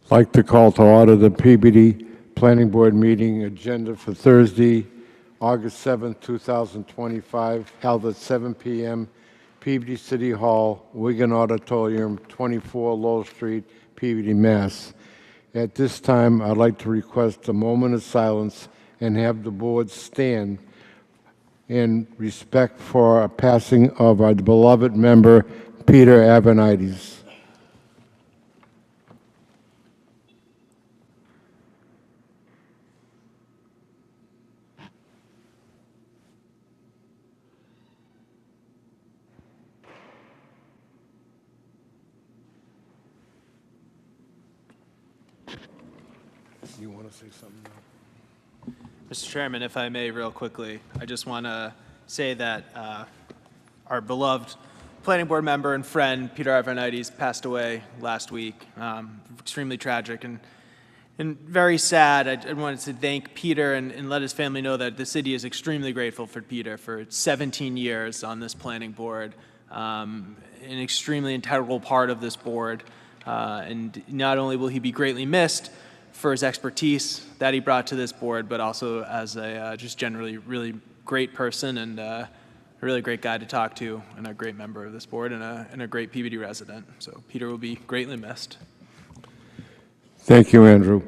I'd like to call to order the PBD Planning Board meeting agenda for Thursday, August 7th, 2025, held at 7 p.m., PBD City Hall, Wigan Auditorium, 24 Lowell Street, PBD, Mass. At this time, I'd like to request a moment of silence and have the board stand in respect for a passing of our beloved member, Peter Avanides. You want to say something now? Mr. Chairman, if I may, real quickly, I just want to say that our beloved planning board member and friend, Peter Avanides, passed away last week. Extremely tragic and very sad. I wanted to thank Peter and let his family know that the city is extremely grateful for Peter for 17 years on this planning board, an extremely integral part of this board. And not only will he be greatly missed for his expertise that he brought to this board, but also as a just generally really great person and a really great guy to talk to, and a great member of this board, and a great PBD resident. So Peter will be greatly missed. Thank you, Andrew.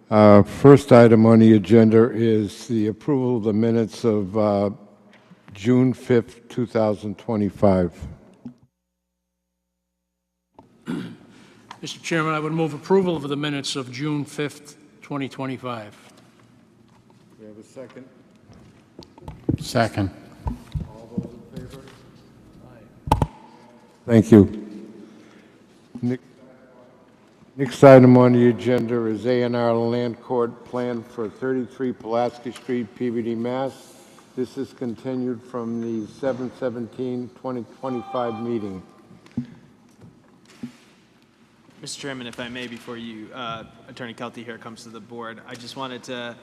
First item on the agenda is the approval of the minutes of June 5th, 2025. Mr. Chairman, I would move approval of the minutes of June 5th, 2025. We have a second. Second. All those in favor? Aye. Thank you. Next item on the agenda is A&R Land Court Plan for 33 Pulaski Street, PBD, Mass. This is continued from the 7/17/2025 meeting. Mr. Chairman, if I may, before you, Attorney Kelty here comes to the board, I just wanted to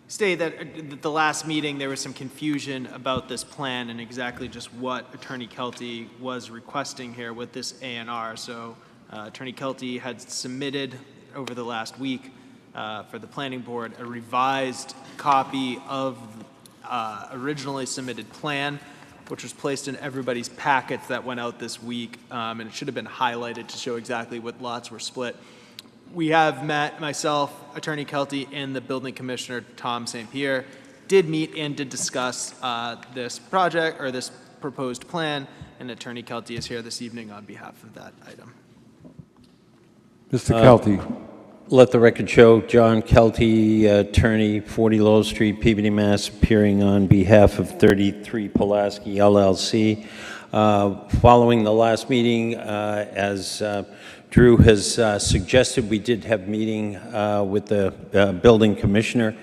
state that at the last meeting there was some confusion about this plan and exactly just what Attorney Kelty was requesting here with this A&R. So Attorney Kelty had submitted over the last week for the planning board a revised copy of originally submitted plan, which was placed in everybody's packets that went out this week, and it should have been highlighted to show exactly what lots were split. We have met, myself, Attorney Kelty, and the building commissioner, Tom St. Pierre, did meet and did discuss this project, or this proposed plan, and Attorney Kelty is here this evening on behalf of that item. Mr. Kelty. Let the record show John Kelty, attorney, 40 Lowell Street, PBD, Mass., appearing on behalf of 33 Pulaski LLC. Following the last meeting, as Drew has suggested, we did have a meeting with the building commissioner.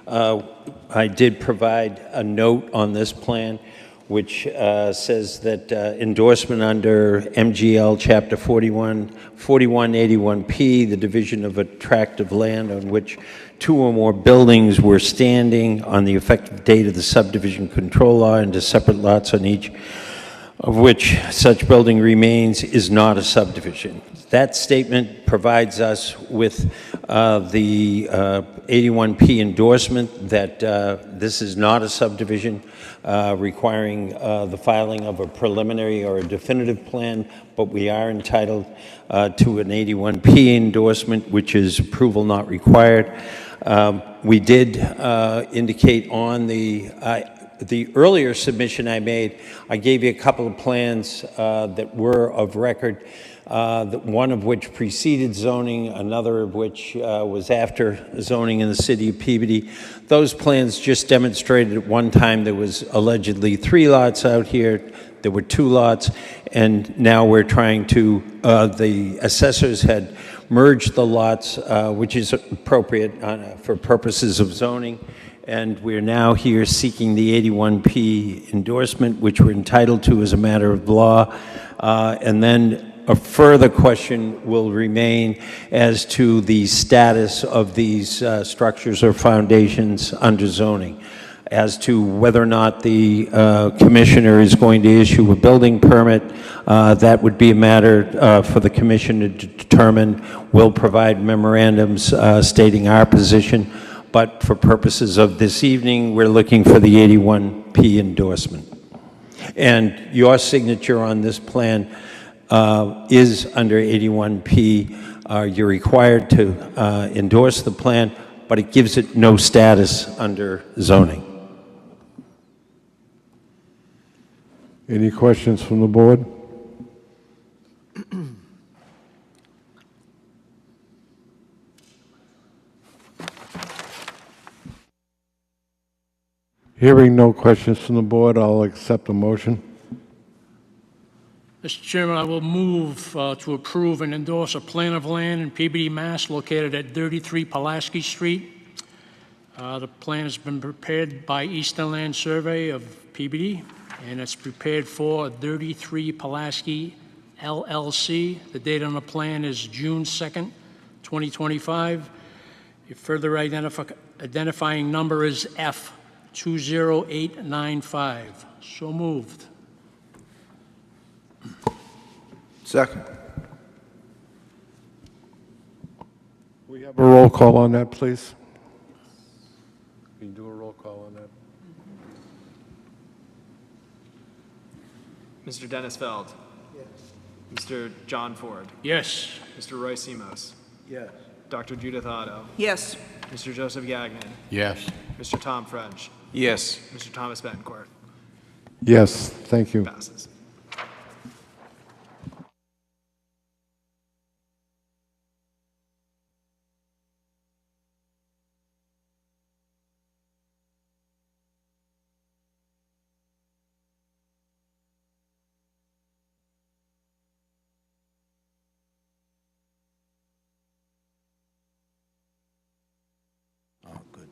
I did provide a note on this plan which says that endorsement under MGL Chapter 4181P, the division of a tract of land on which two or more buildings were standing on the effective date of the subdivision control law into separate lots on each of which such building remains is not a subdivision. That statement provides us with the 81P endorsement that this is not a subdivision requiring the filing of a preliminary or a definitive plan, but we are entitled to an 81P endorsement, which is approval not required. We did indicate on the earlier submission I made, I gave you a couple of plans that were of record, one of which preceded zoning, another of which was after zoning in the city of Peabody. Those plans just demonstrated at one time there was allegedly 3 lots out here, there were 2 lots, and now we're trying to, the assessors had merged the lots, which is appropriate for purposes of zoning. And we're now here seeking the 81P endorsement, which we're entitled to as a matter of law. And then a further question will remain as to the status of these structures or foundations under zoning. as to whether or not the commissioner is going to issue a building permit. That would be a matter for the commission to determine. We'll provide memorandums stating our position, but for purposes of this evening, we're looking for the 81P endorsement. And your signature on this plan is under 81P. You're required to endorse the plan, but it gives it no status under zoning. Any questions from the board? Hearing no questions from the board, I'll accept a motion. Mr. Chairman, I will move to approve and endorse a plan of land in Peabody, Mass. located at 33 Pulaski Street. The plan has been prepared by Eastern Land Survey of Peabody, and it's prepared for 33 Pulaski LLC. The date on the plan is June 2nd, 2025. A further identifying number is F20895. So moved. Second. We have a roll call on that, please. Can you do a roll call on that? Mr. Dennis Feld. Yes. Mr. John Ford. Yes. Mr. Roy Simos. Yes. Dr. Judith Otto. Yes. Mr. Joseph Gagnon. Yes. Mr. Tom French. Yes. Mr. Thomas Betancourt. Yes, thank you. Passes. Oh, good.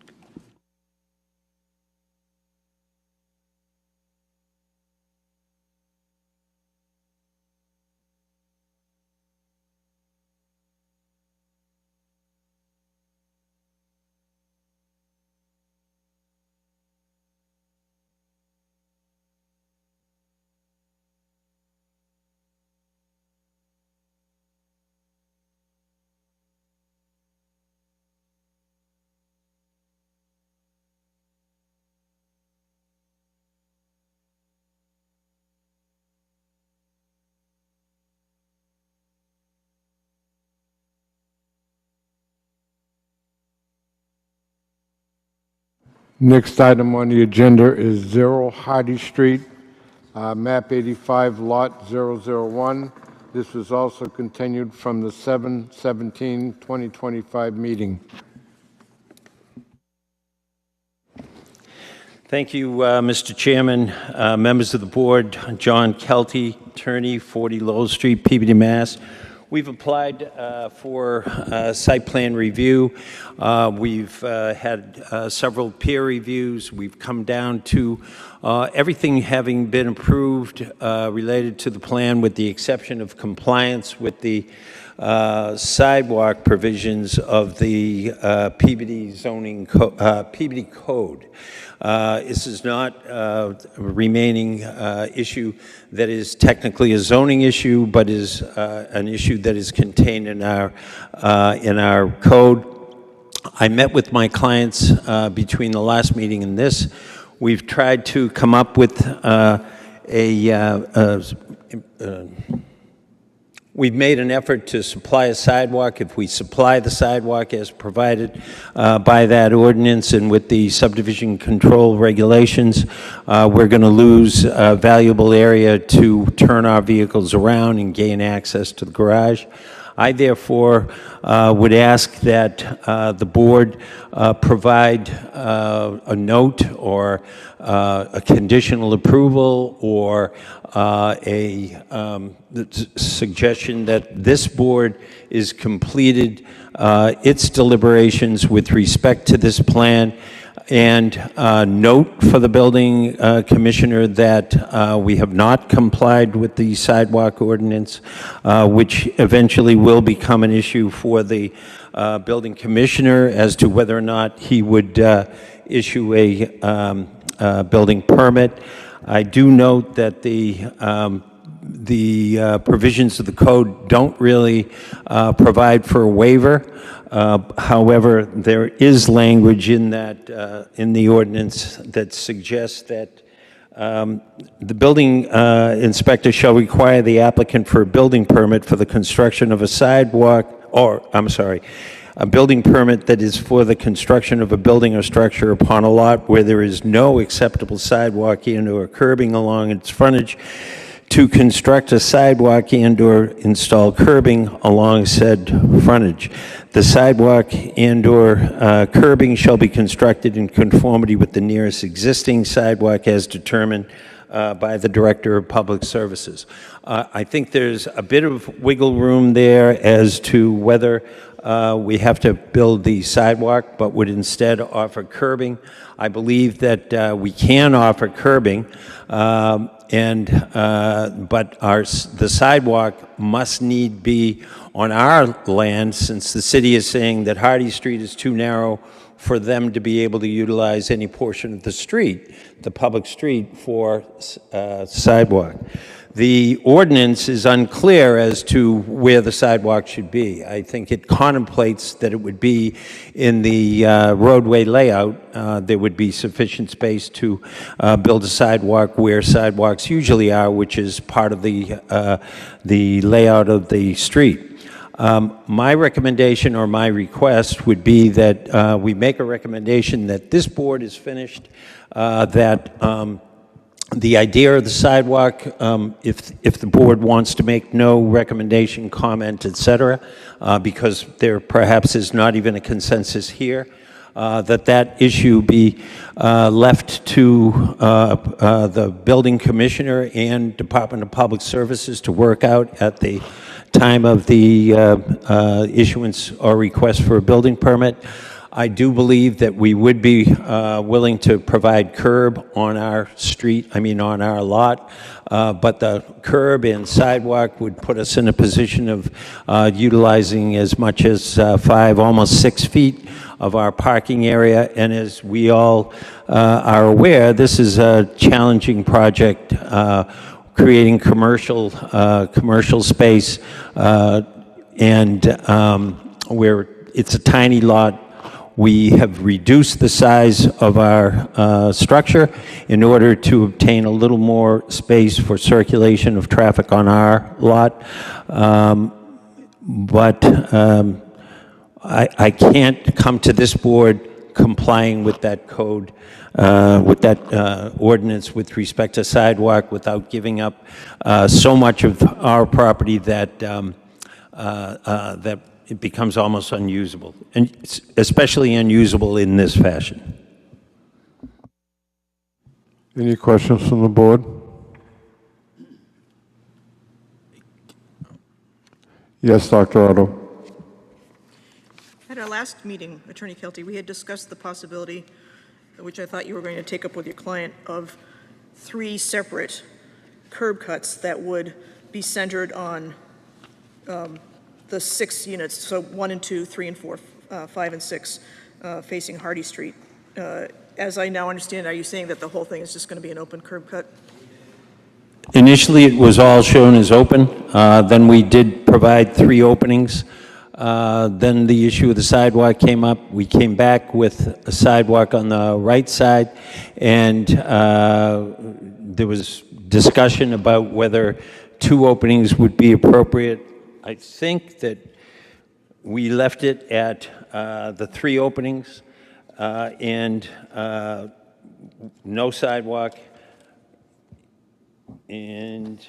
Next item on the agenda is 0 Hardy Street, map 85, lot 001. This was also continued from the 7/17/2025 meeting. Thank you, Mr. Chairman, members of the board. John Kelty, attorney, 40 Lowell Street, Peabody, Mass. We've applied for site plan review. We've had several peer reviews. We've come down to everything having been approved related to the plan, with the exception of compliance with the sidewalk provisions of the Peabody zoning Peabody code. This is not a remaining issue that is technically a zoning issue, but is an issue that is contained in our code. I met with my clients between the last meeting and this. We've tried to come up with we've made an effort to supply a sidewalk. If we supply the sidewalk as provided by that ordinance and with the subdivision control regulations, we're going to lose valuable area to turn our vehicles around and gain access to the garage. I therefore would ask that the board provide a note or a conditional approval or a suggestion that this board is completed its deliberations with respect to this plan And note for the building commissioner that we have not complied with the sidewalk ordinance, which eventually will become an issue for the building commissioner as to whether or not he would issue a building permit. I do note that the provisions of the code don't really provide for a waiver. However, there is language in that, in the ordinance that suggests that the building inspector shall require the applicant for a building permit for the construction of a sidewalk, or, I'm sorry, a building permit that is for the construction of a building or structure upon a lot where there is no acceptable sidewalk and/or curbing along its frontage, to construct a sidewalk and/or install curbing along said frontage. The sidewalk and/or curbing shall be constructed in conformity with the nearest existing sidewalk as determined by the Director of Public Services. I think there's a bit of wiggle room there as to whether we have to build the sidewalk, but would instead offer curbing. I believe that we can offer curbing, but the sidewalk must need be on our land, since the city is saying that Hardy Street is too narrow for them to be able to utilize any portion of the street, the public street, for sidewalk. The ordinance is unclear as to where the sidewalk should be. I think it contemplates that it would be in the roadway layout. There would be sufficient space to build a sidewalk where sidewalks usually are, which is part of the layout of the street. My recommendation or my request would be that we make a recommendation that this board is finished, that the idea of the sidewalk, if the board wants to make no recommendation, comment, et cetera, because there perhaps is not even a consensus here, that issue be left to the building commissioner and Department of Public Services to work out at the time of the issuance or request for a building permit. I do believe that we would be willing to provide curb on our street, on our lot, but the curb and sidewalk would put us in a position of utilizing as much as 5, almost 6 feet of our parking area. And as we all are aware, this is a challenging project, creating commercial space, and where it's a tiny lot. We have reduced the size of our structure in order to obtain a little more space for circulation of traffic on our lot. I can't come to this board complying with that code, with that ordinance with respect to sidewalk without giving up so much of our property that that it becomes almost unusable, and especially unusable in this fashion. Any questions from the board? Yes, Dr. Otto. At our last meeting, Attorney Kelty, we had discussed the possibility, which I thought you were going to take up with your client, of 3 separate curb cuts that would be centered on the 6 units, so 1 and 2, 3 and 4, 5 and 6, facing Hardy Street. As I now understand, are you saying that the whole thing is just going to be an open curb cut? Initially, it was all shown as open. Then we did provide 3 openings. Then the issue of the sidewalk came up. We came back with a sidewalk on the right side, and there was discussion about whether 2 openings would be appropriate. I think that we left it at the 3 openings and no sidewalk, and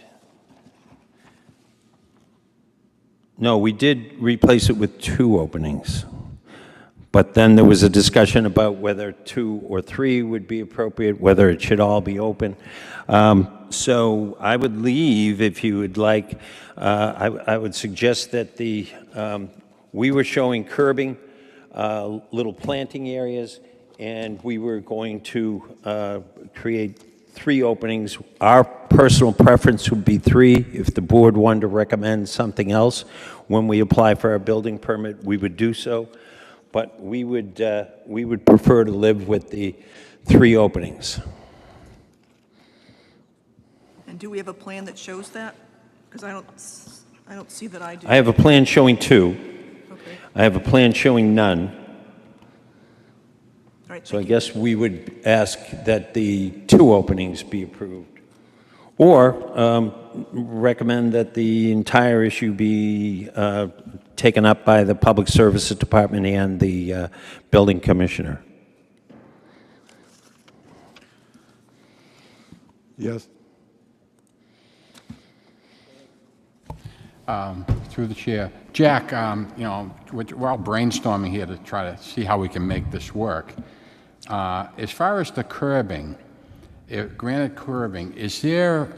no, we did replace it with 2 openings. But then there was a discussion about whether 2 or 3 would be appropriate, whether it should all be open. So I would leave, if you would like, I would suggest that we were showing curbing, little planting areas, and we were going to create 3 openings. Our personal preference would be 3. If the board wanted to recommend something else when we apply for our building permit, we would do so. But we would prefer to live with the 3 openings. And do we have a plan that shows that? Because I don't see that I do. I have a plan showing 2. Okay, I have a plan showing none. all right, So I thank you. guess we would ask that the 2 openings be approved. Or recommend that the entire issue be taken up by the Public Services Department and the Building Commissioner. Yes? Through the chair. Jack, you know, we're all brainstorming here to try to see how we can make this work. As far as the curbing, granite curbing, is there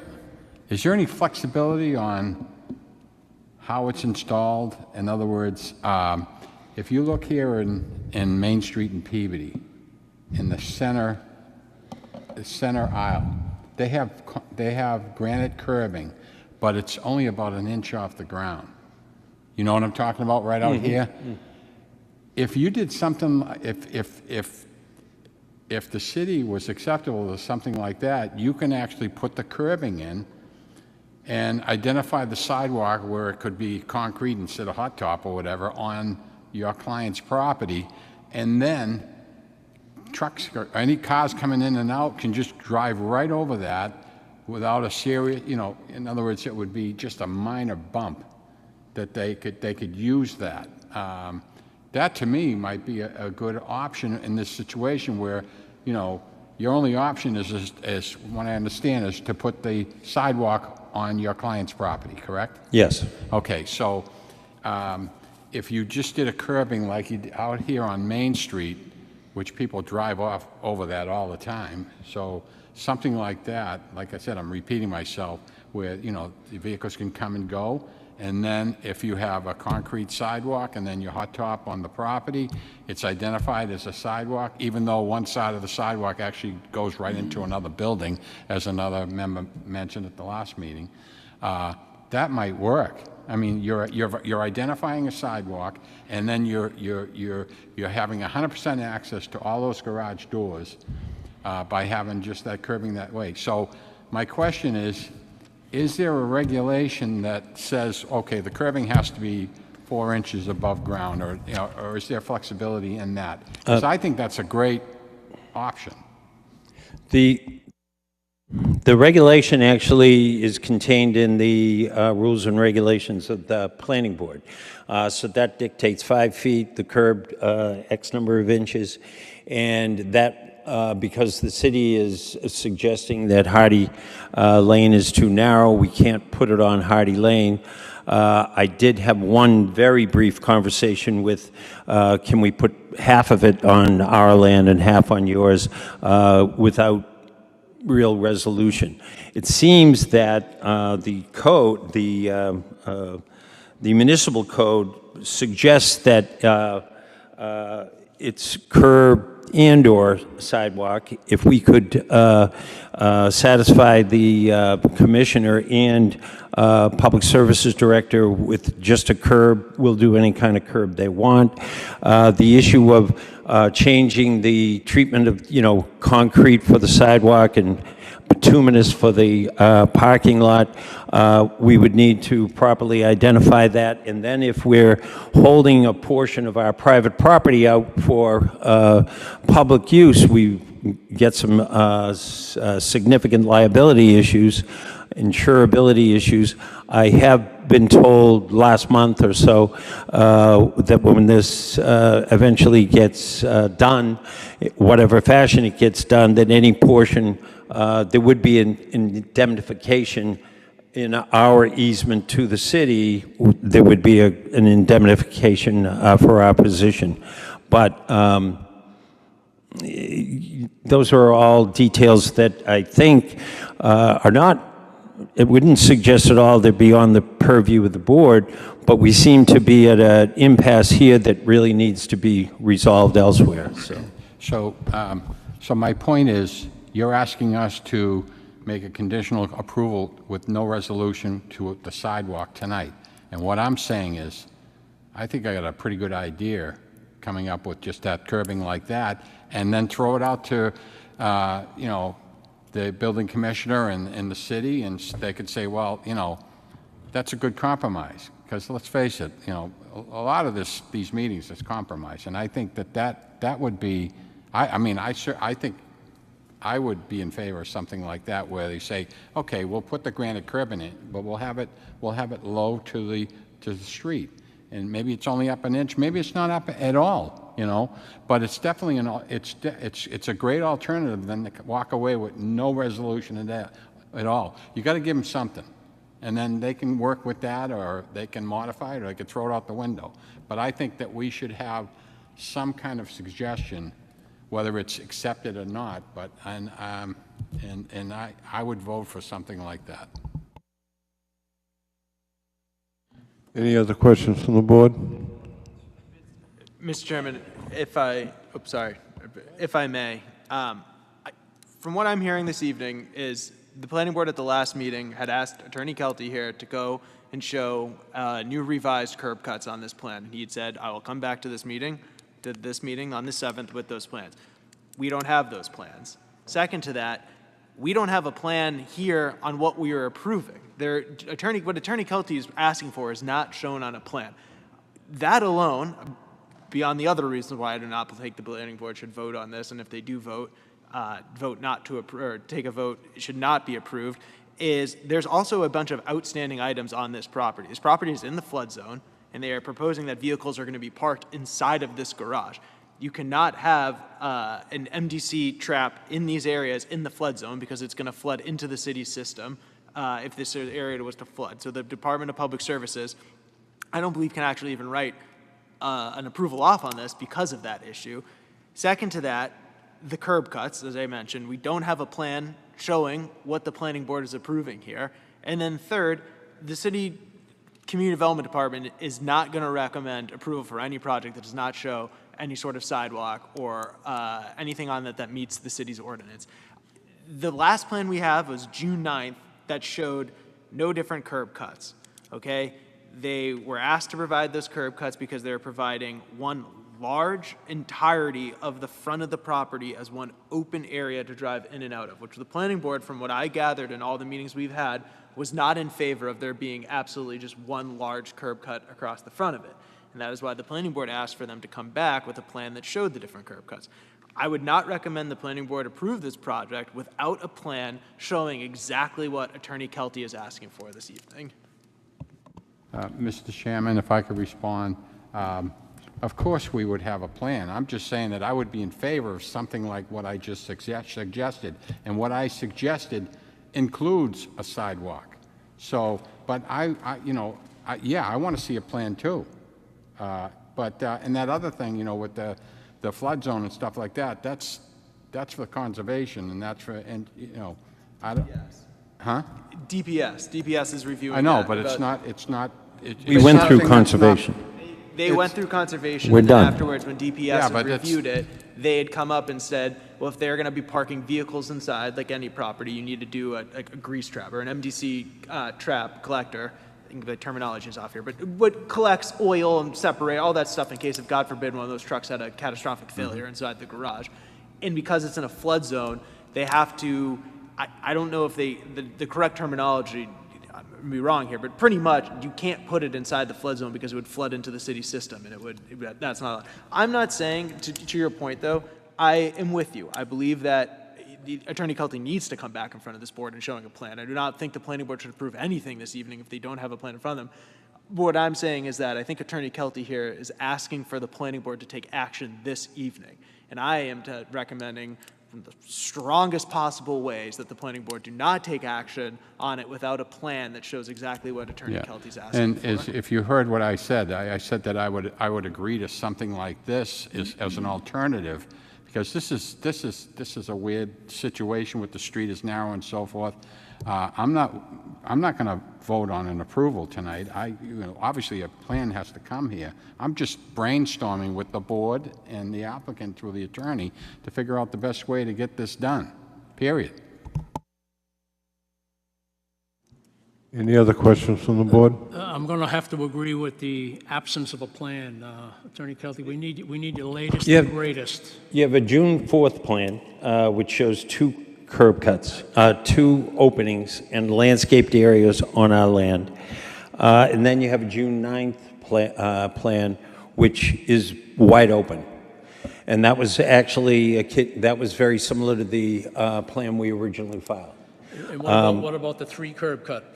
any flexibility on how it's installed? In other words, if you look here in Main Street in Peabody, in the center aisle, they have granite curbing, but it's only about an inch off the ground. You know what I'm talking about right out here? If you did something, if the city was acceptable to something like that, you can actually put the curbing in and identify the sidewalk where it could be concrete instead of hot top or whatever on your client's property, and then trucks or any cars coming in and out can just drive right over that without a serious, you know, in other words, it would be just a minor bump that they could use that. That to me might be a good option in this situation where, you know, your only option is what I understand, is to put the sidewalk on your client's property, correct? Yes. Okay, so if you just did a curbing like you out here on Main Street, which people drive off over that all the time, so something like that, like I said, I'm repeating myself, where, you know, the vehicles can come and go, and then if you have a concrete sidewalk and then your hot top on the property, it's identified as a sidewalk, even though one side of the sidewalk actually goes right into another building, as another member mentioned at the last meeting. That might work. I mean, you're identifying a sidewalk, and then you're having 100% access to all those garage doors by having just that curbing that way. So my question is there a regulation that says, okay, the curbing has to be 4 inches above ground, or, you know, or is there flexibility in that? Because I think that's a great option. The regulation actually is contained in the rules and regulations of the planning board. So that dictates 5 feet, the curb X number of inches, and that because the city is suggesting that Hardy Lane is too narrow, we can't put it on Hardy Lane. I did have one very brief conversation with, can we put half of it on our land and half on yours without real resolution. It seems that the code, the municipal code suggests that it's curb and/or sidewalk. If we could satisfy the commissioner and public services director with just a curb, we'll do any kind of curb they want. The issue of changing the treatment of, you know, concrete for the sidewalk and bituminous for the parking lot, we would need to properly identify that. And then if we're holding a portion of our private property out for public use, we get some significant liability issues, insurability issues. I have been told last month or so that when this eventually gets done, whatever fashion it gets done, that any portion, there would be an indemnification in our easement to the city. There would be an indemnification for our position. But those are all details that I think are not, it wouldn't suggest at all they're beyond the purview of the board, but we seem to be at an impasse here that really needs to be resolved elsewhere. So. So my point is, you're asking us to make a conditional approval with no resolution to the sidewalk tonight. And what I'm saying is, I think I got a pretty good idea coming up with just that curbing like that, and then throw it out to, you know, the building commissioner and the city, and they could say, well, you know, that's a good compromise. Because let's face it, you know, a lot of these meetings is compromise, and I think that would be, I think I would be in favor of something like that, where they say, okay, we'll put the granite curb in it, but we'll have it low to the street, and maybe it's only up an inch, maybe it's not up at all, you know, but it's definitely it's a great alternative than to walk away with no resolution at all. You got to give them something, and then they can work with that, or they can modify it, or they can throw it out the window. But I think that we should have some kind of suggestion, whether it's accepted or not, but, and I would vote for something like that. Any other questions from the board? Mr. Chairman, if I may, from what I'm hearing this evening is the planning board at the last meeting had asked Attorney Kelty here to go and show new revised curb cuts on this plan. He had said, I will come back to this meeting on the 7th with those plans. We don't have those plans. Second to that, we don't have a plan here on what we are approving. What Attorney Kelty is asking for is not shown on a plan. That alone, beyond the other reasons why I do not think the planning board should vote on this, and if they do vote not to approve, or take a vote, it should not be approved, is there's also a bunch of outstanding items on this property. This property is in the flood zone, and they are proposing that vehicles are going to be parked inside of this garage. You cannot have an MDC trap in these areas in the flood zone, because it's going to flood into the city system if this area was to flood. So the Department of Public Services, I don't believe, can actually even write an approval off on this because of that issue. Second to that, the curb cuts, as I mentioned, we don't have a plan showing what the planning board is approving here. And then third, the city community development department is not going to recommend approval for any project that does not show any sort of sidewalk or anything on that meets the city's ordinance. The last plan we have was June 9th that showed no different curb cuts, okay? They were asked to provide those curb cuts because they were providing one large entirety of the front of the property as one open area to drive in and out of, which the planning board, from what I gathered in all the meetings we've had, was not in favor of there being absolutely just one large curb cut across the front of it. And that is why the planning board asked for them to come back with a plan that showed the different curb cuts. I would not recommend the planning board approve this project without a plan showing exactly what Attorney Kelty is asking for this evening. Mr. Chairman, if I could respond, of course we would have a plan. I'm just saying that I would be in favor of something like what I just suggested. And what I suggested includes a sidewalk. So, but yeah, I want to see a plan too. And that other thing, you know, with the flood zone and stuff like that, that's for conservation, and that's for, and, you know, I don't, huh? DPS is reviewing I know, that, but it's not. We went through conservation. They went through conservation. We're and then done. Afterwards, when DPS Yeah, had but it's- reviewed it, they had come up and said, well, if they're going to be parking vehicles inside, like any property, you need to do a grease trap or an MDC trap collector. I think the terminology is off here, but what collects oil and separate all that stuff in case of, God forbid, one of those trucks had a catastrophic failure inside the garage. And because it's in a flood zone, they have to, I don't know if the correct terminology, I may be wrong here, but pretty much you can't put it inside the flood zone because it would flood into the city system, and that's not. I'm not saying, to your point though, I am with you. I believe that Attorney Kelty needs to come back in front of this board and showing a plan. I do not think the planning board should approve anything this evening if they don't have a plan in front of them. What I'm saying is that I think Attorney Kelty here is asking for the planning board to take action this evening, and I am recommending from the strongest possible ways that the planning board do not take action on it without a plan that shows exactly what Attorney Kelty's asking And for. if you heard what I said, I said that I would agree to something like this as an alternative, because this is a weird situation with the street is narrow and so forth. I'm not going to vote on an approval tonight. Obviously, a plan has to come here. I'm just brainstorming with the board and the applicant through the attorney to figure out the best way to get this done, period. Any other questions from the board? I'm going to have to agree with the absence of a plan. Attorney Kelty, we need the latest Yeah. and greatest. You have a June 4th plan, which shows 2 curb cuts, 2 openings and landscaped areas on our land. And then you have a June 9th plan, which is wide open. And that was actually, that was very similar to the plan we originally filed. And what about the 3 curb cut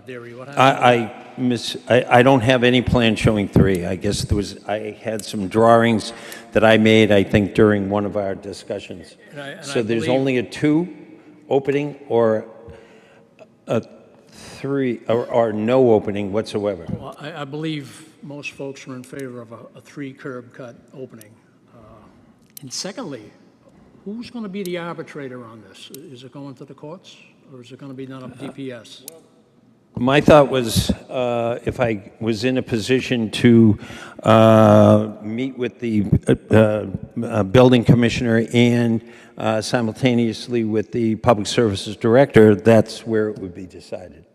theory? What happened? I don't have any plan showing 3. I guess I had some drawings that I made, I think, during one of our discussions. And So I there's believe- only a 2 opening or a 3, or no opening whatsoever. Well, I believe most folks are in favor of a 3 curb cut opening. And secondly, who's going to be the arbitrator on this? Is it going to the courts, or is it going to be done up DPS? My thought was, if I was in a position to meet with the building commissioner and simultaneously with the public services director, that's where it would be decided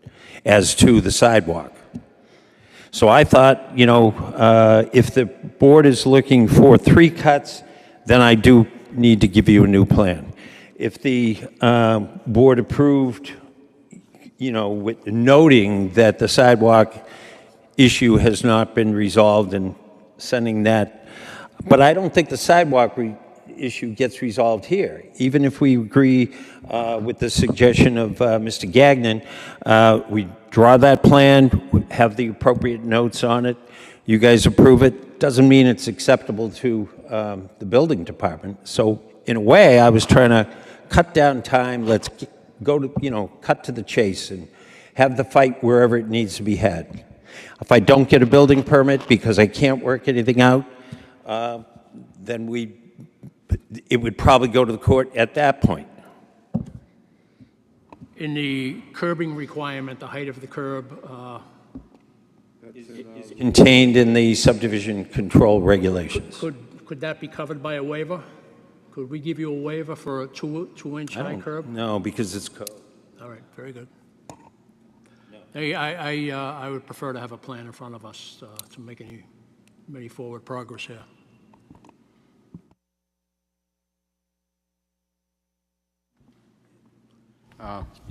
as to the sidewalk. So I thought, if the board is looking for 3 cuts, then I do need to give you a new plan. If the board approved, with noting that the sidewalk issue has not been resolved and sending that, but I don't think the sidewalk issue gets resolved here. Even if we agree with the suggestion of Mr. Gagnon, we draw that plan, have the appropriate notes on it, you guys approve it, doesn't mean it's acceptable to the building department. So in a way, I was trying to cut down time, let's go to, cut to the chase and have the fight wherever it needs to be had. If I don't get a building permit because I can't work anything out, then it would probably go to the court at that point. In the curbing requirement, the height of the curb, Contained in the subdivision control regulations. could that be covered by a waiver? Could we give you a waiver for a 2-inch high curb? No, because it's code. All right, very good. Hey, I would prefer to have a plan in front of us to make any forward progress here.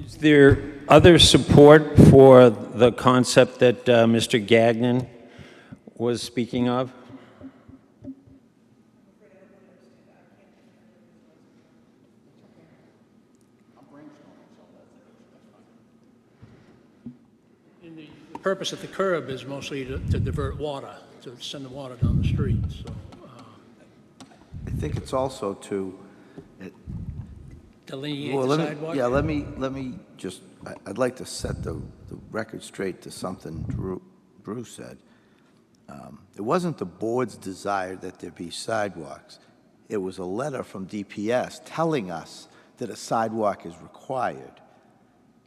Is there other support for the concept that Mr. Gagnon was speaking of? The purpose of the curb is mostly to divert water, to send the water down the street, so I think it's also to, delineate well, the let me, sidewalk. yeah, let me just, I'd like to set the record straight to something Drew said. It wasn't the board's desire that there be sidewalks. It was a letter from DPS telling us that a sidewalk is required.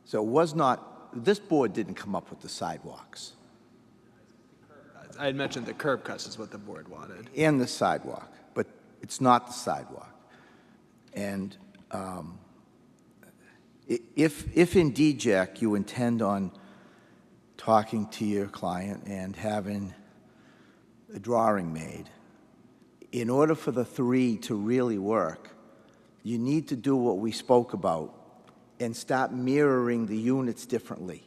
So it was not, this board didn't come up with the sidewalks I had mentioned the curb cuts is what the board wanted. and the sidewalk, but it's not the sidewalk. And if indeed, Jack, you intend on talking to your client and having a drawing made, in order for the 3 to really work, you need to do what we spoke about and stop mirroring the units differently.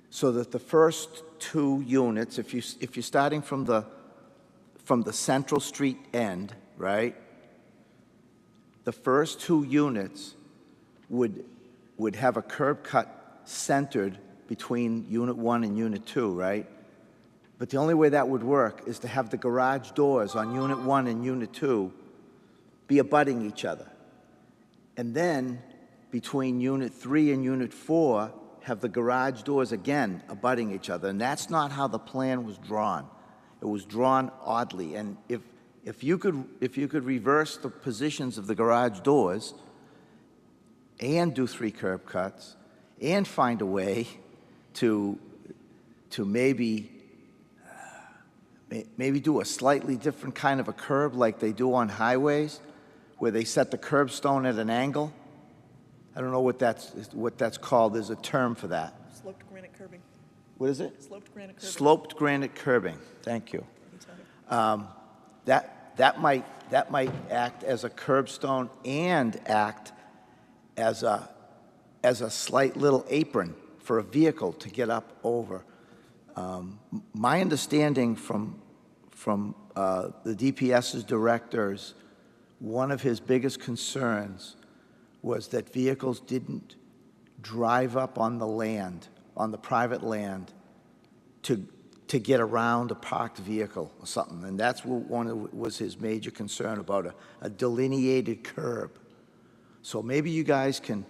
So that the first 2 units, if you're starting from the Central Street end, right? The first 2 units would have a curb cut centered between Unit 1 and Unit 2, right? But the only way that would work is to have the garage doors on Unit 1 and Unit 2 be abutting each other. And then between Unit 3 and Unit 4, have the garage doors again abutting each other. And that's not how the plan was drawn. It was drawn oddly. And if you could reverse the positions of the garage doors and do 3 curb cuts and find a way to maybe do a slightly different kind of a curb like they do on highways, where they set the curbstone at an angle. I don't know what that's called. There's a term for that. Sloped granite curbing. What is it? Sloped granite curbing. Sloped granite curbing. Thank you. That might act as a curbstone and act as a slight little apron for a vehicle to get up over. My understanding from the DPS's directors, one of his biggest concerns was that vehicles didn't drive up on the land, on the private land, to get around a parked vehicle or something. And that's was his major concern about a delineated curb. So maybe you guys can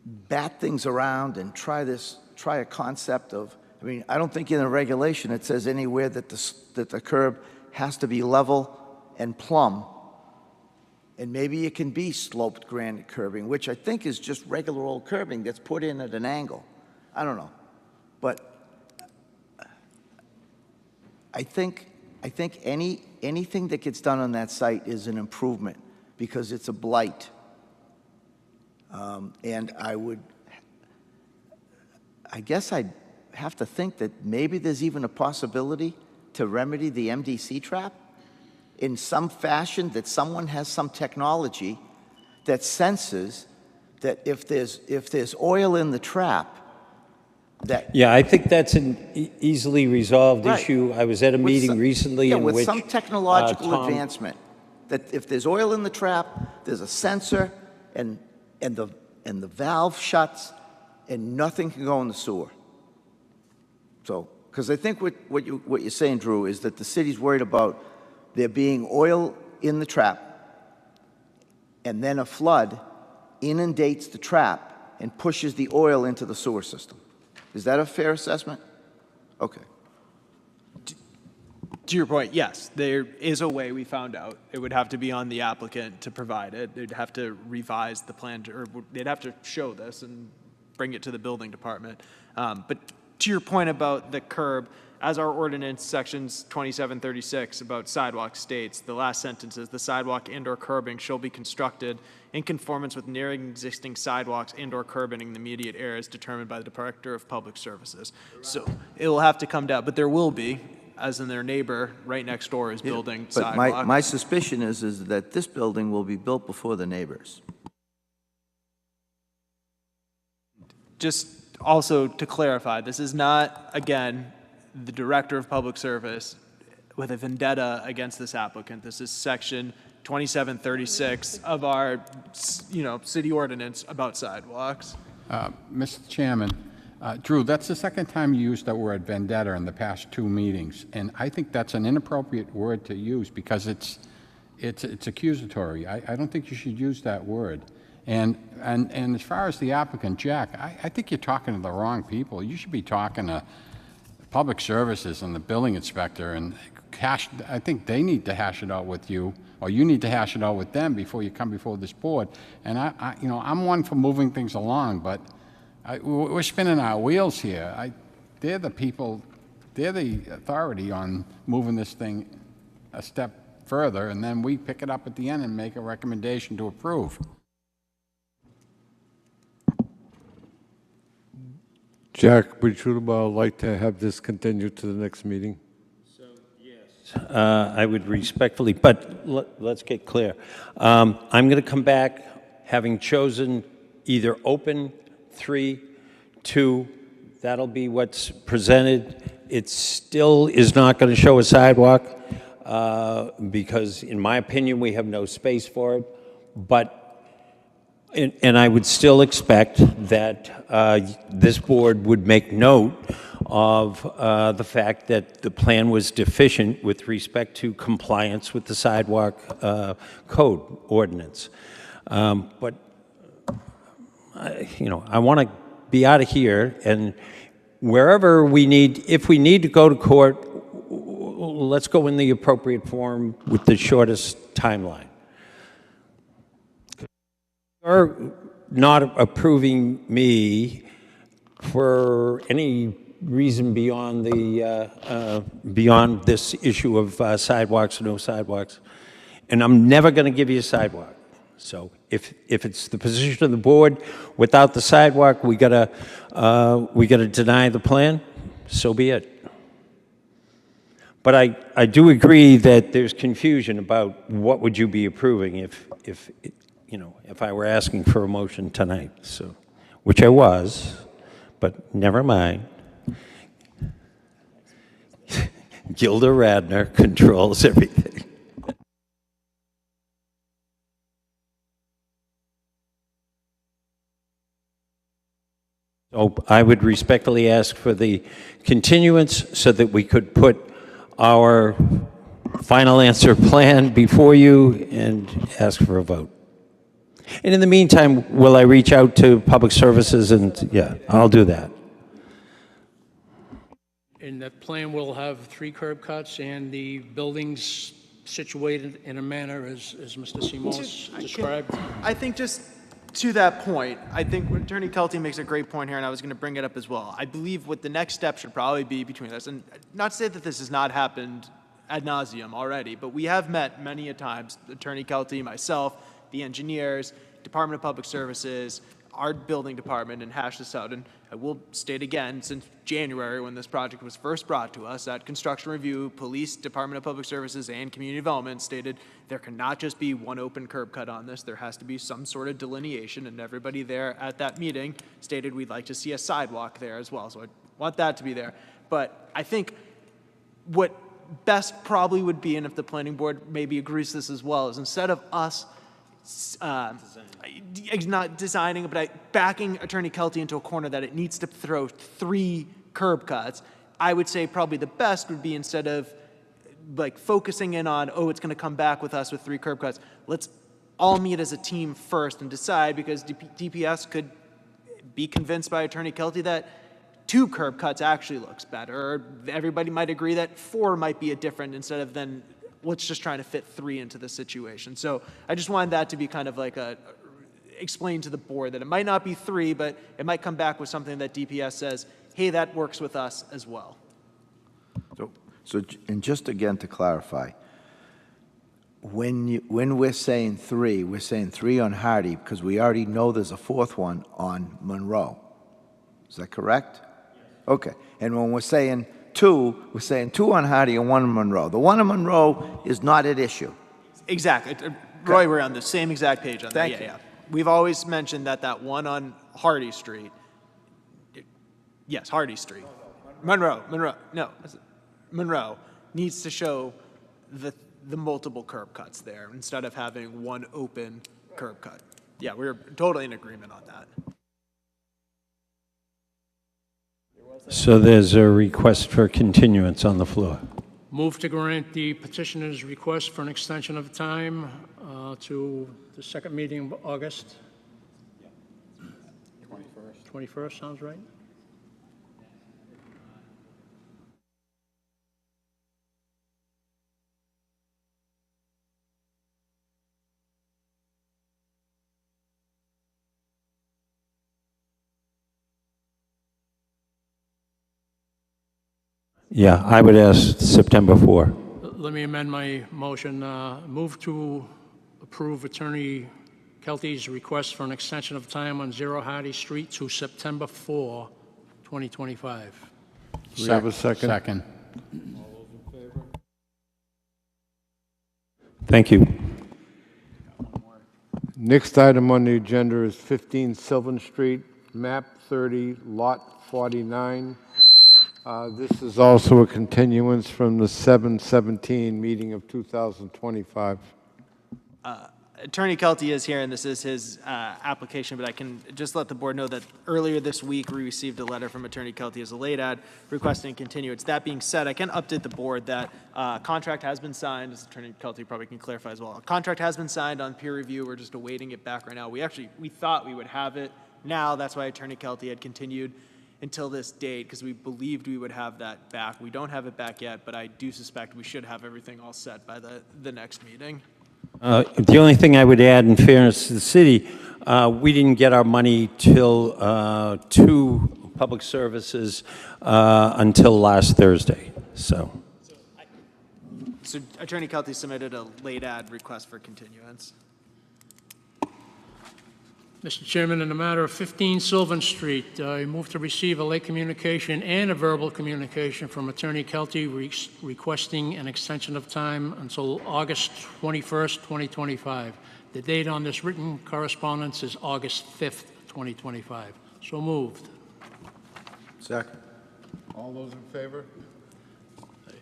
bat things around and try a concept of, I mean, I don't think in the regulation it says anywhere that the curb has to be level and plumb. And maybe it can be sloped granite curbing, which I think is just regular old curbing that's put in at an angle. I don't know. But I think anything that gets done on that site is an improvement because it's a blight. And I guess I'd have to think that maybe there's even a possibility to remedy the MDC trap in some fashion, that someone has some technology that senses that if there's oil in the trap, that Yeah, I think that's an easily resolved Right. issue. I was at a with meeting some- recently yeah, in with which some technological Tom- advancement, that if there's oil in the trap, there's a sensor, and the valve shuts, and nothing can go in the sewer. So, because I think what you're saying, Drew, is that the city's worried about there being oil in the trap, and then a flood inundates the trap and pushes the oil into the sewer system. Is that a fair assessment? Okay. To your point, yes, there is a way we found out. It would have to be on the applicant to provide it. They'd have to revise the plan, or they'd have to show this and bring it to the building department. But to your point about the curb, as our ordinance sections 2736 about sidewalks states, the last sentence is, the sidewalk and/or curbing shall be constructed in conformance with nearing existing sidewalks and/or curbing in the immediate areas determined by the Director of Public Services. So it will have to come down, but there will be, as in their neighbor right next door is building But sidewalk. my suspicion is that this building will be built before the neighbors. Just also to clarify, this is not, again, the Director of Public Service with a vendetta against this applicant. This is section 2736 of our, city ordinance about sidewalks. Mr. Chairman, Drew, that's the second time you used that word vendetta in the past 2 meetings, and I think that's an inappropriate word to use because it's accusatory. I don't think you should use that word. And as far as the applicant, Jack, I think you're talking to the wrong people. You should be talking to Public Services and the building inspector, and I think they need to hash it out with you, or you need to hash it out with them before you come before this board. And I'm one for moving things along, but we're spinning our wheels here. They're the people, they're the authority on moving this thing a step further, and then we pick it up at the end and make a recommendation to approve. Jack, would you like to have this continued to the next meeting? I would respectfully, but let's get clear. I'm going to come back having chosen either open 3, 2, that'll be what's presented. It still is not going to show a sidewalk because, in my opinion, we have no space for it. But and I would still expect that this board would make note of the fact that the plan was deficient with respect to compliance with the sidewalk code ordinance. But, I want to be out of here, and wherever we need, if we need to go to court, let's go in the appropriate form with the shortest timeline. You're not approving me for any reason beyond beyond this issue of sidewalks or no sidewalks, and I'm never going to give you a sidewalk. So if it's the position of the board, without the sidewalk, we gotta deny the plan. So be it. But I do agree that there's confusion about what would you be approving if I were asking for a motion tonight. So, which I was, but never mind. Gilda Radner controls everything. So I would respectfully ask for the continuance so that we could put our final answer plan before you and ask for a vote. And in the meantime, will I reach out to Public Services? And yeah, I'll do that. And that plan will have 3 curb cuts and the buildings situated in a manner as Mr. Simos described. I think just to that point, I think Attorney Kelty makes a great point here, and I was going to bring it up as well. I believe what the next step should probably be between us, and not to say that this has not happened ad nauseum already, but we have met many a times, Attorney Kelty, myself, the engineers, Department of Public Services, our building department, and hash this out. And I will state again, since January, when this project was first brought to us, that Construction Review, Police, Department of Public Services, and Community Development stated there cannot just be one open curb cut on this. There has to be some sort of delineation, and everybody there at that meeting stated we'd like to see a sidewalk there as well. So I want that to be there. But I think what best probably would be, and if the planning board maybe agrees to this as well, is instead of us not designing, but backing Attorney Kelty into a corner that it needs to throw 3 curb cuts, I would say probably the best would be, instead of like focusing in on, oh, it's going to come back with us with 3 curb cuts, let's all meet as a team first and decide, because DPS could be convinced by Attorney Kelty that 2 curb cuts actually looks better, or everybody might agree that 4 might be a different, instead of then let's just try to fit 3 into the situation. So I just wanted that to be kind of like explain to the board that it might not be 3, but it might come back with something that DPS says, hey, that works with us as well. And just again to clarify, when we're saying 3, we're saying 3 on Hardy, because we already know there's a 4th one on Monroe. Is that correct? Yes. Okay. And when we're saying 2, we're saying 2 on Hardy and 1 on Monroe. The one on Monroe is not at issue. Exactly. Roy, we're on the same exact page on that. Thank you. Yeah. We've always mentioned that one on Hardy Street, yes, Hardy Street, Monroe needs to show the multiple curb cuts there instead of having one open curb cut. Yeah, we're totally in agreement on that. So there's a request for continuance on the floor. Move to grant the petitioner's request for an extension of time to the second meeting of August. 21st sounds right. Yeah, I would ask September 4. Let me amend my motion. Move to approve Attorney Kelty's request for an extension of time on 0 Hardy Street to September 4, 2025. Do we have a second? Second. Thank you. Next item on the agenda is 15 Sylvan Street, map 30, lot 49. This is also a continuance from the 7/17 meeting of 2025. Attorney Kelty is here, and this is his application, but I can just let the board know that earlier this week, we received a letter from Attorney Kelty as a late ad requesting continuance. That being said, I can update the board that contract has been signed, as Attorney Kelty probably can clarify as well. A contract has been signed on peer review. We're just awaiting it back right now. We thought we would have it now. That's why Attorney Kelty had continued. until this date because we believed we would have that back. We don't have it back yet, but I do suspect we should have everything all set by the next meeting. The only thing I would add in fairness to the city, we didn't get our money till two public services until last Thursday, so. So Attorney Kelty submitted a late ad request for continuance. Mr. Chairman, in the matter of 15 Sylvan Street, I move to receive a late communication and a verbal communication from Attorney Kelty requesting an extension of time until August 21st, 2025. The date on this written correspondence is August 5th, 2025. So moved. Second. All those in favor?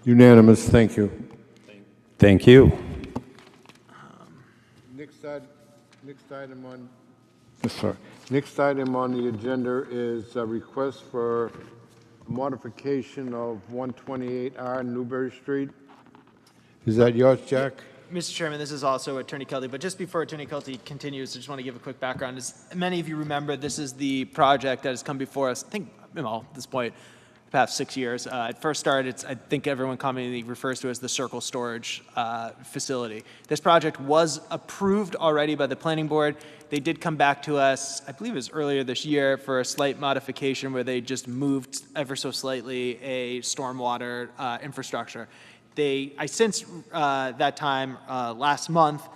Unanimous, thank you. Thank you. Next item on the agenda is a request for modification of 128R Newbury Street. Is that yours, Jack? Mr. Chairman, this is also Attorney Kelty, but just before Attorney Kelty continues, I just want to give a quick background. As many of you remember, this is the project that has come before us, I think, at this point, the past 6 years. It first started, I think everyone commonly refers to it as the Circle Storage facility. This project was approved already by the Planning Board. They did come back to us, I believe it was earlier this year, for a slight modification where they just moved ever so slightly a stormwater infrastructure. I since that time, last month,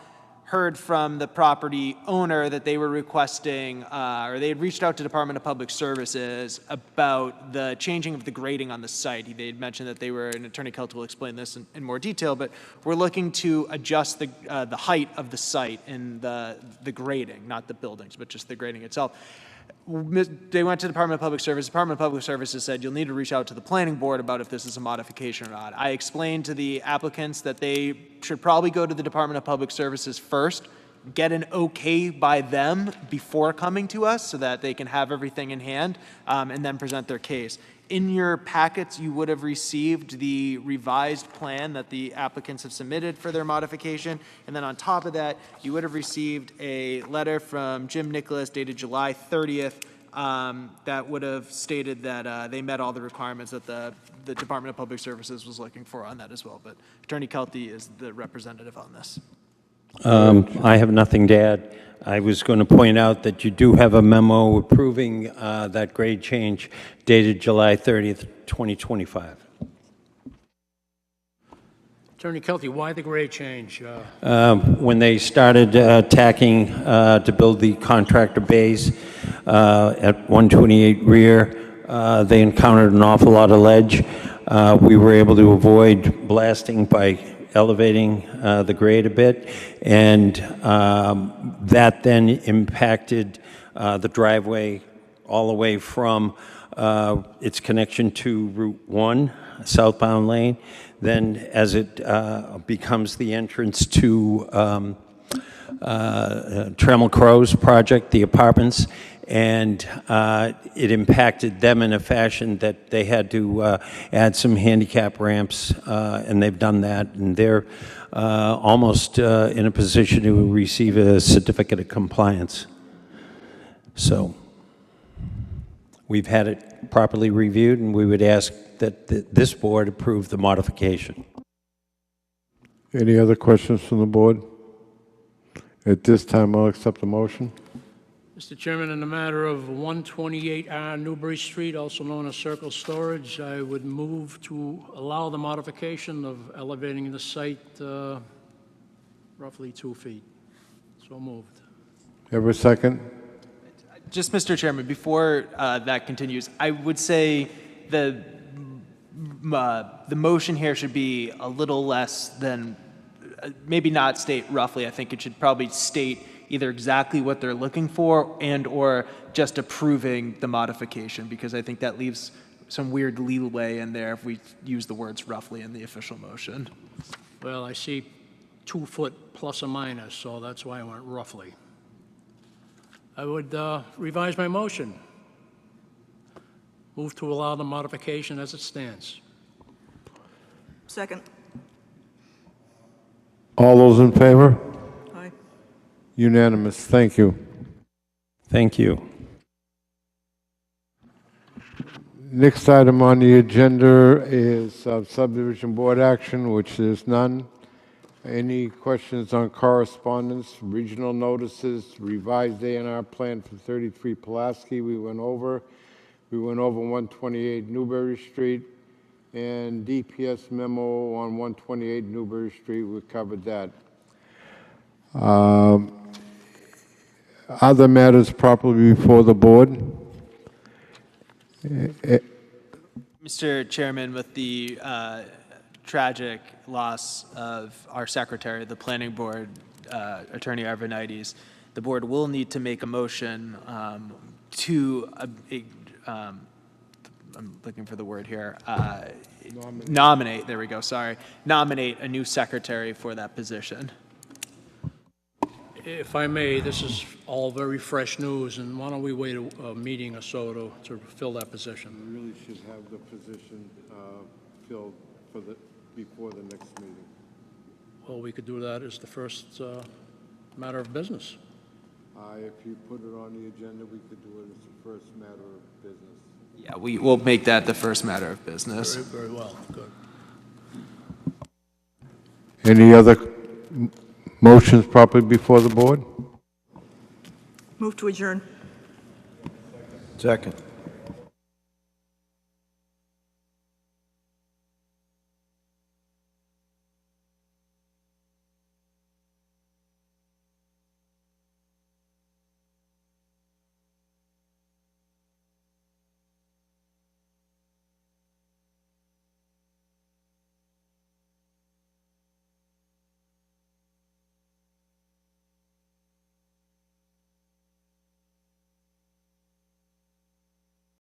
heard from the property owner that they were requesting, or they had reached out to Department of Public Services about the changing of the grading on the site. They had mentioned that they were, and Attorney Kelty will explain this in more detail, but we're looking to adjust the height of the site and the grading, not the buildings, but just the grading itself. They went to the Department of Public Service. Department of Public Services said, you'll need to reach out to the planning board about if this is a modification or not. I explained to the applicants that they should probably go to the Department of Public Services first, get an okay by them before coming to us so that they can have everything in hand, and then present their case. In your packets, you would have received the revised plan that the applicants have submitted for their modification. And then on top of that, you would have received a letter from Jim Nicholas dated July 30th that would have stated that they met all the requirements that the Department of Public Services was looking for on that as well. But Attorney Kelty is the representative on this. I have nothing to add. I was going to point out that you do have a memo approving that grade change dated July 30th, 2025. Attorney Kelty, why the grade change? When they started tacking to build the contractor bays at 128 rear, they encountered an awful lot of ledge. We were able to avoid blasting by elevating the grade a bit, and that then impacted the driveway all the way from its connection to Route 1, southbound lane, then as it becomes the entrance to Trammell Crow's project, the apartments, and it impacted them in a fashion that they had to add some handicap ramps, and they've done that, and they're almost in a position to receive a certificate of compliance. So we've had it properly reviewed, and we would ask that this board approve the modification. Any other questions from the board? At this time, I'll accept the motion. Mr. Chairman, in the matter of 128R Newbury Street, also known as Circle Storage, I would move to allow the modification of elevating the site roughly 2 feet. So moved. Ever a second? Just, Mr. Chairman, before that continues, I would say the motion here should be a little less than, maybe not state roughly. I think it should probably state either exactly what they're looking for and or just approving the modification, because I think that leaves some weird leeway in there if we use the words roughly in the official motion. Well, I see 2 foot plus or minus, so that's why I went roughly. I would revise my motion. Move to allow the modification as it stands. Second. All those in favor? Aye. Unanimous, thank you. Thank you. Next item on the agenda is subdivision board action, which is none. Any questions on correspondence, regional notices, revised A&R plan for 33 Pulaski, we went over. We went over 128 Newbury Street, and DPS memo on 128 Newbury Street, we covered that. Other matters properly before the board? Mr. Chairman, with the tragic loss of our secretary, the planning board, Attorney Arvanites, the board will need to make a motion to, I'm looking for the word here, nominate, there we go, sorry, nominate a new secretary for that position. If I may, this is all very fresh news, and why don't we wait a meeting or so to fill that position? We really should have the position filled before the next meeting. Well, we could do that as the first matter of business. If you put it on the agenda, we could do it as the first matter of business. Yeah, we will make that the first matter of business. Very well, good. Any other motions properly before the board? Move to adjourn. Second.